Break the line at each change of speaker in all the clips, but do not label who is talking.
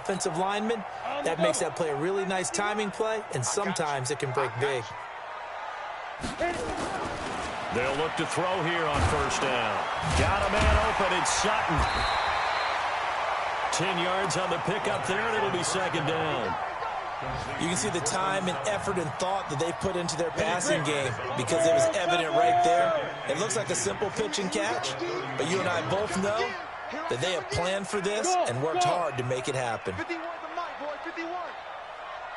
offensive lineman, that makes that play a really nice timing play, and sometimes it can break big.
They'll look to throw here on first down. Got a man open. It's Sutton. 10 yards on the pickup there, and it'll be second down.
You can see the time and effort and thought that they put into their passing game because it was evident right there. It looks like a simple pitch and catch, but you and I both know that they have planned for this and worked hard to make it happen.
51 the mic, boy, 51.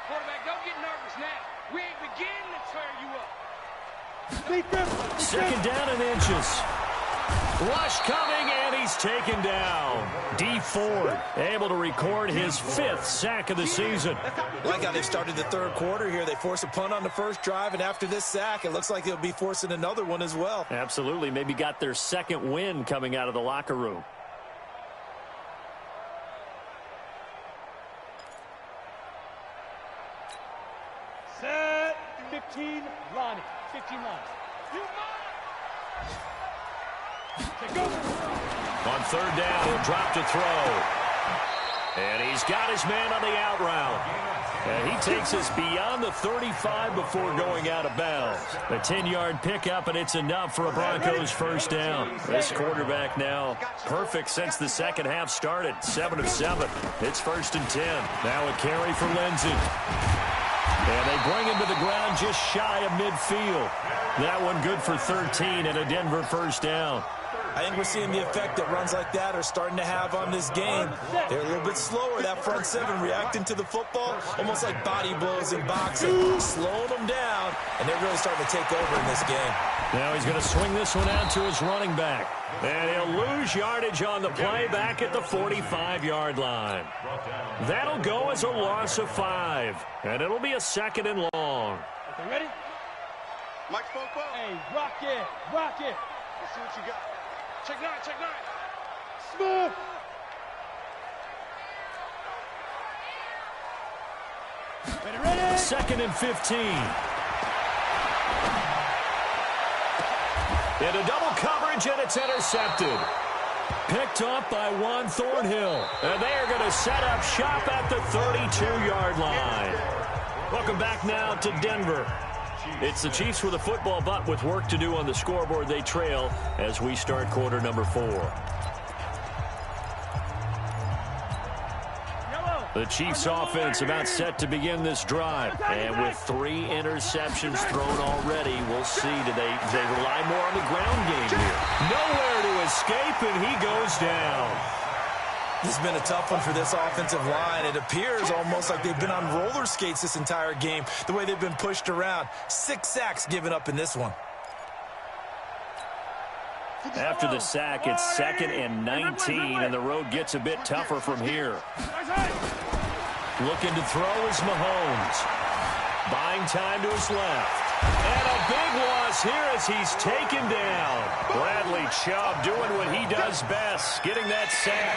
Quarterback, don't get nervous now. We ain't beginning to tear you up.
Second down and inches. Rush coming, and he's taken down. D. Ford able to record his 5th sack of the season.
Like how they started the third quarter here. They force a punt on the first drive, and after this sack, it looks like they'll be forcing another one as well.
Absolutely. Maybe got their second win coming out of the locker room.
Set 15 line. 15 line.
On third down, he'll drop to throw. And he's got his man on the out route. And he takes us beyond the 35 before going out of bounds. A 10-yard pickup, and it's enough for a Broncos first down. This quarterback now perfect since the second half started. 7 of 7. It's first and 10. Now a carry for Lindsey. And they bring him to the ground just shy of midfield. That one good for 13 and a Denver first down.
I think we're seeing the effect that runs like that are starting to have on this game. They're a little bit slower, that front seven, reacting to the football, almost like body blows in boxing, slowing them down, and they're really starting to take over in this game.
Now he's going to swing this one out to his running back. And he'll lose yardage on the play back at the 45-yard line. That'll go as a loss of 5, and it'll be a second and long.
Okay, ready? Mike Foco. Hey, rock it, rock it. Let's see what you got. Check 9, check 9. Smooth. Ready.
Second and 15. Into double coverage, and it's intercepted. Picked up by Juan Thornhill. And they are going to set up shop at the 32-yard line. Welcome back now to Denver. It's the Chiefs with a football, but with work to do on the scoreboard, they trail as we start quarter number 4. The Chiefs offense about set to begin this drive. And with 3 interceptions thrown already, we'll see. Do they rely more on the ground game here? Nowhere to escape, and he goes down.
This has been a tough one for this offensive line. It appears almost like they've been on roller skates this entire game, the way they've been pushed around. 6 sacks given up in this one.
After the sack, it's 2nd and 19, and the road gets a bit tougher from here. Looking to throw is Mahomes. Buying time to his left. And a big loss here as he's taken down. Bradley Chubb doing what he does best, getting that sack.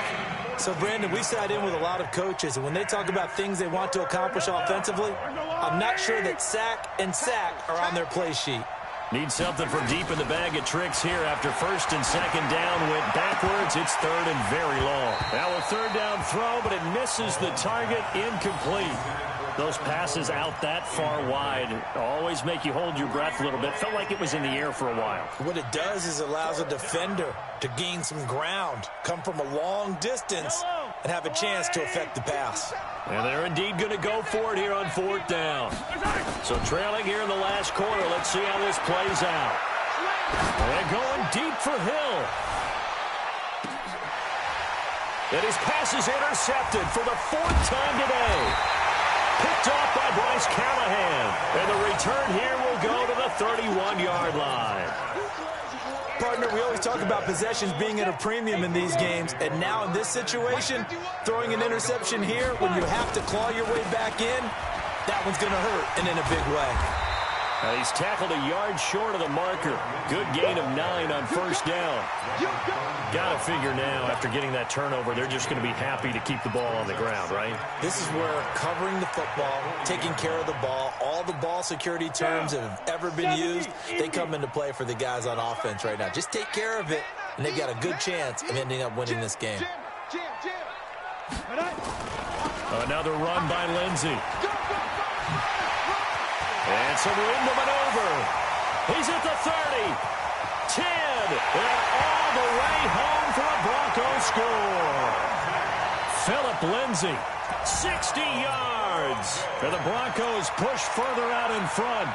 So, Brandon, we sat in with a lot of coaches, and when they talk about things they want to accomplish offensively, I'm not sure that sack and sack are on their play sheet.
Need something from deep in the bag of tricks here after first and second down went backwards. It's third and very long. Now a third down throw, but it misses the target, incomplete. Those passes out that far wide always make you hold your breath a little bit. Felt like it was in the air for a while.
What it does is it allows a defender to gain some ground, come from a long distance, and have a chance to affect the pass.
And they're indeed going to go for it here on 4th down. So trailing here in the last quarter, let's see how this plays out. And going deep for Hill. And his pass is intercepted for the 4th time today. Picked off by Bryce Callahan. And the return here will go to the 31-yard line.
Partner, we always talk about possessions being at a premium in these games, and now in this situation, throwing an interception here when you have to claw your way back in, that one's going to hurt, and in a big way.
He's tackled a yard short of the marker. Good gain of 9 on first down. Got to figure now, after getting that turnover, they're just going to be happy to keep the ball on the ground, right?
This is where covering the football, taking care of the ball, all the ball security terms that have ever been used, they come into play for the guys on offense right now. Just take care of it, and they've got a good chance of ending up winning this game.
Another run by Lindsey. And some room to maneuver. He's at the 30. 10. And all the way home for a Broncos score. Phillip Lindsay, 60 yards. And the Broncos push further out in front.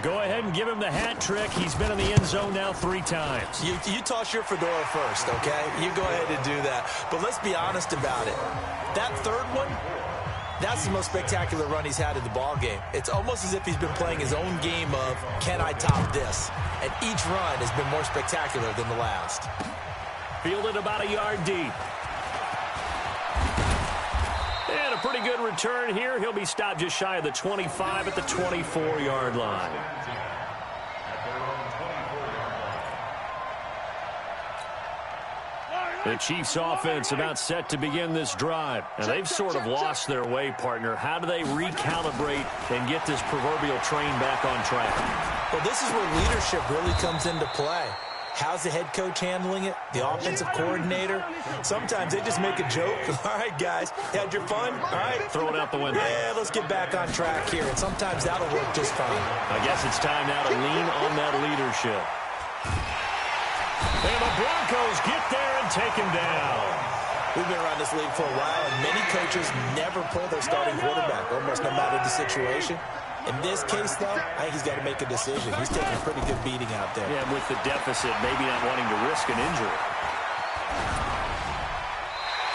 Go ahead and give him the hat trick. He's been in the end zone now 3 times.
You toss your fedora first, okay? You go ahead and do that. But let's be honest about it. That third one, that's the most spectacular run he's had in the ball game. It's almost as if he's been playing his own game of, can I top this? And each run has been more spectacular than the last.
Fielded about a yard deep. And a pretty good return here. He'll be stopped just shy of the 25 at the 24-yard line. The Chiefs offense about set to begin this drive. And they've sort of lost their way, partner. How do they recalibrate and get this proverbial train back on track?
Well, this is where leadership really comes into play. How's the head coach handling it? The offensive coordinator? Sometimes they just make a joke. All right, guys, you had your fun? All right.
Throw it out the window.
Yeah, let's get back on track here. And sometimes that'll work just fine.
I guess it's time now to lean on that leadership. And the Broncos get there and take him down.
We've been around this league for a while, and many coaches never pull their starting quarterback, almost no matter the situation. In this case, though, I think he's got to make a decision. He's taking a pretty good beating out there.
Yeah, with the deficit, maybe not wanting to risk an injury.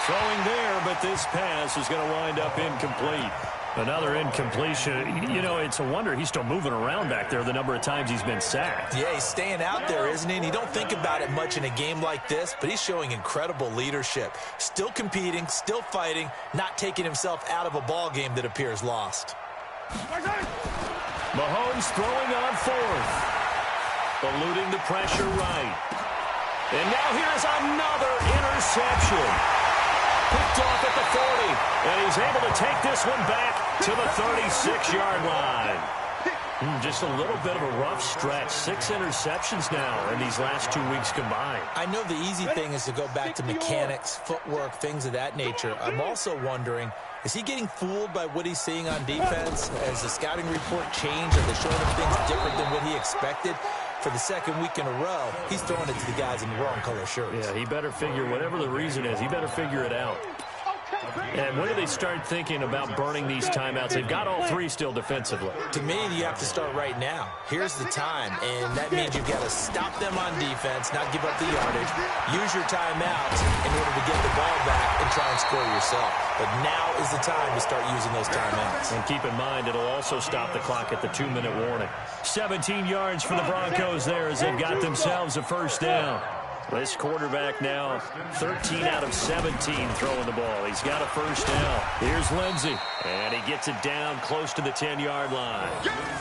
Throwing there, but this pass is going to wind up incomplete. Another incompletion. You know, it's a wonder he's still moving around back there the number of times he's been sacked.
Yeah, he's staying out there, isn't he? And you don't think about it much in a game like this, but he's showing incredible leadership. Still competing, still fighting, not taking himself out of a ball game that appears lost.
Mahomes throwing on 4th. Eluding the pressure right. And now here's another interception. Picked off at the 40. And he's able to take this one back to the 36-yard line. Just a little bit of a rough stretch. 6 interceptions now in these last 2 weeks combined.
I know the easy thing is to go back to mechanics, footwork, things of that nature. I'm also wondering, is he getting fooled by what he's seeing on defense? Has the scouting report changed? Are they showing him things different than what he expected? For the second week in a row, he's throwing it to the guys in the wrong color shirts.
Yeah, he better figure, whatever the reason is, he better figure it out. And when do they start thinking about burning these timeouts? They've got all 3 still defensively.
To me, you have to start right now. Here's the time, and that means you've got to stop them on defense, not give up the yardage, use your timeouts in order to get the ball back and try and score yourself. But now is the time to start using those timeouts.
And keep in mind, it'll also stop the clock at the 2-minute warning. 17 yards for the Broncos there as they've got themselves a first down. This quarterback now 13 out of 17 throwing the ball. He's got a first down. Here's Lindsey. And he gets it down close to the 10-yard line.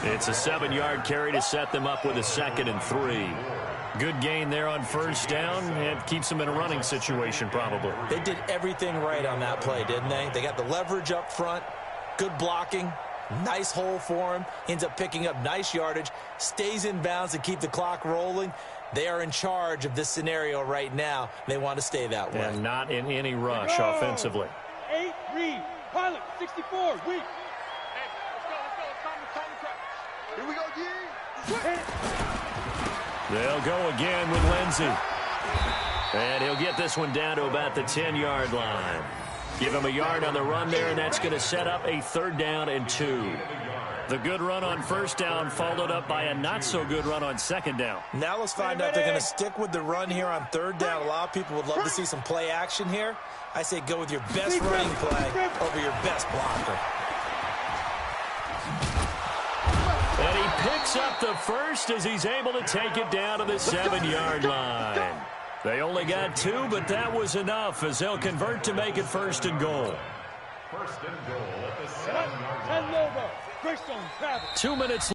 It's a 7-yard carry to set them up with a 2nd and 3. Good gain there on first down. And keeps them in a running situation probably.
They did everything right on that play, didn't they? They got the leverage up front. Good blocking. Nice hole for him. Ends up picking up nice yardage. Stays in bounds to keep the clock rolling. They are in charge of this scenario right now. They want to stay that way.
And not in any rush offensively.
8, read. Pilot, 64, weak. Hey, let's go. Here we go,
They'll go again with Lindsey. And he'll get this one down to about the 10-yard line. Give him a yard on the run there, and that's going to set up a 3rd down and 2. The good run on first down followed up by a not-so-good run on 2nd down.
Now let's find out if they're going to stick with the run here on 3rd down. A lot of people would love to see some play action here. I say go with your best running play over your best blocker.
And he picks up the first as he's able to take it down to the 7-yard line. They only got 2, but that was enough as they'll convert to make it 1st and goal.
1st and goal at the 7-yard line. 2 minutes.